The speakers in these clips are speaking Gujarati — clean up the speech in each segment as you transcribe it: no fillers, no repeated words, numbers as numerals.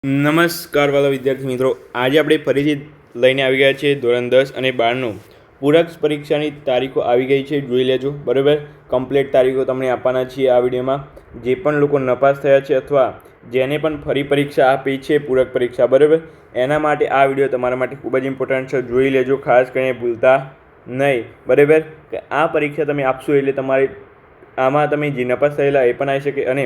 નમસ્કાર વાલા વિદ્યાર્થી મિત્રો, આજે આપણે ફરીથી લઈને આવી ગયા છીએ ધોરણ 10 અને 12નું પૂરક પરીક્ષાની તારીખો આવી ગઈ છે. જોઈ લેજો બરાબર. કમ્પ્લીટ તારીખો તમને આપવાના છીએ આ વિડીયોમાં. જે પણ લોકો નપાસ થયા છે અથવા જેને પણ ફરી પરીક્ષા આપી છે પૂરક પરીક્ષા બરાબર, એના માટે આ વિડીયો તમારા માટે ખૂબ જ ઇમ્પોર્ટન્ટ છે. જોઈ લેજો, ખાસ કરીને ભૂલતા નહીં બરાબર. કે આ પરીક્ષા તમે આપશો એટલે તમારે આમાં તમે જે નપાસ થયેલા એ પણ આવી શકે અને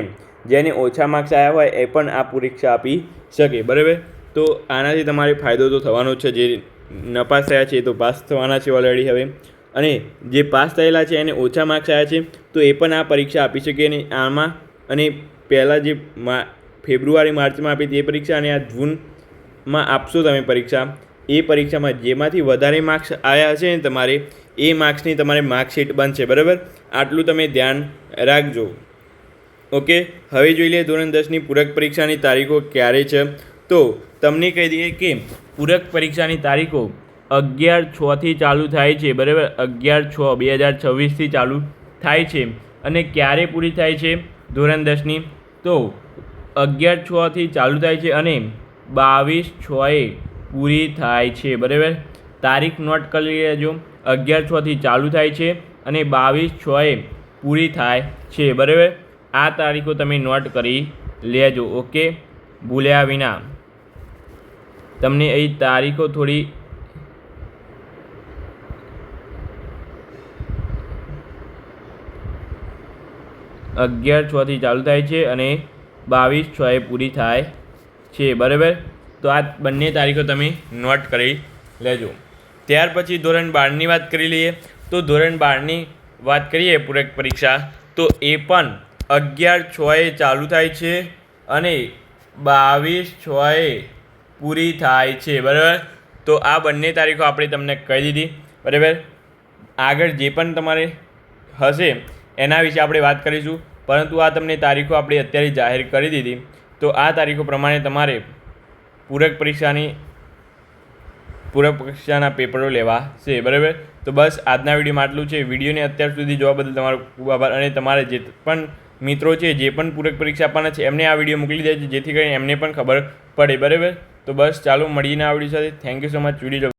જેને ઓછા માર્ક્સ આવ્યા હોય એ પણ આ પરીક્ષા આપી શકે બરાબર. તો આનાથી તમારે ફાયદો તો થવાનો જ છે. જે નપાસ થયા છે એ તો પાસ થવાના છે ઓલરેડી હવે, અને જે પાસ થયેલા છે એને ઓછા માર્ક્સ આવ્યા છે તો એ પણ આ પરીક્ષા આપી શકે. અને આમાં અને પહેલાં જે ફેબ્રુઆરી માર્ચમાં આપી તે પરીક્ષા અને આ જૂનમાં આપશો તમે પરીક્ષા, એ પરીક્ષામાં જેમાંથી વધારે માર્ક્સ આવ્યા હશે ને તમારે એ માર્ક્સની તમારે માર્કશીટ બનશે બરાબર. આટલું તમે ધ્યાન રાખજો. ઓકે, હવે જોઈ લઈએ ધોરણ 10ની પૂરક પરીક્ષાની તારીખો ક્યારે છે. તો તમને કહી દઈએ કે પૂરક પરીક્ષાની તારીખો 11/6થી ચાલુ થાય છે બરાબર. 11/6/2026થી ચાલુ થાય છે. અને ક્યારે પૂરી થાય છે ધોરણ 10ની? તો 11/6થી ચાલુ થાય છે અને 22/6એ પૂરી થાય છે બરાબર. તારીખ નોટ કરી લેજો. 11/6થી ચાલુ થાય છે અને 22/6એ પૂરી થાય છે બરાબર. આ તારીખો તમે નોટ કરી લેજો. ઓકે, ભૂલ્યા વિના. તમને એ તારીખો થોડી (11/6થી ચાલુ થાય છે અને 22/6એ પૂરી થાય છે બરાબર. તો આ બંને તારીખો તમે નોટ કરી લેજો. ત્યાર પછી ધોરણ 12ની વાત કરી લઈએ. તો ધોરણ 12ની વાત કરીએ પૂરક પરીક્ષા, તો એ પણ 11/6એ ચાલુ થાય છે અને 22/6એ પૂરી થાય છે બરાબર. તો આ બંને તારીખો આપણે તમને કહી દીધી બરાબર. આગળ જે પણ તમારે હશે એના વિશે આપણે વાત કરીશું, પરંતુ આ તમને તારીખો આપણે અત્યારે જાહેર કરી દીધી. તો આ તારીખો પ્રમાણે તમારે પૂરક પરીક્ષાના પેપરો લેવાશે બરાબર. તો બસ આજના વિડીયોમાં આટલું છે. વિડીયોને અત્યાર સુધી જોવા બદલ તમારો ખૂબ આભાર. અને તમારે જે પણ મિત્રો છે જે પણ પૂરક પરીક્ષા આપવાના છે એમને આ વિડીયો મોકલી દેજો, જેથી કરીને એમને પણ ખબર પડે બરાબર. તો બસ ચાલો મળીને આ વિડીયો સાથે. Thank you so much. Video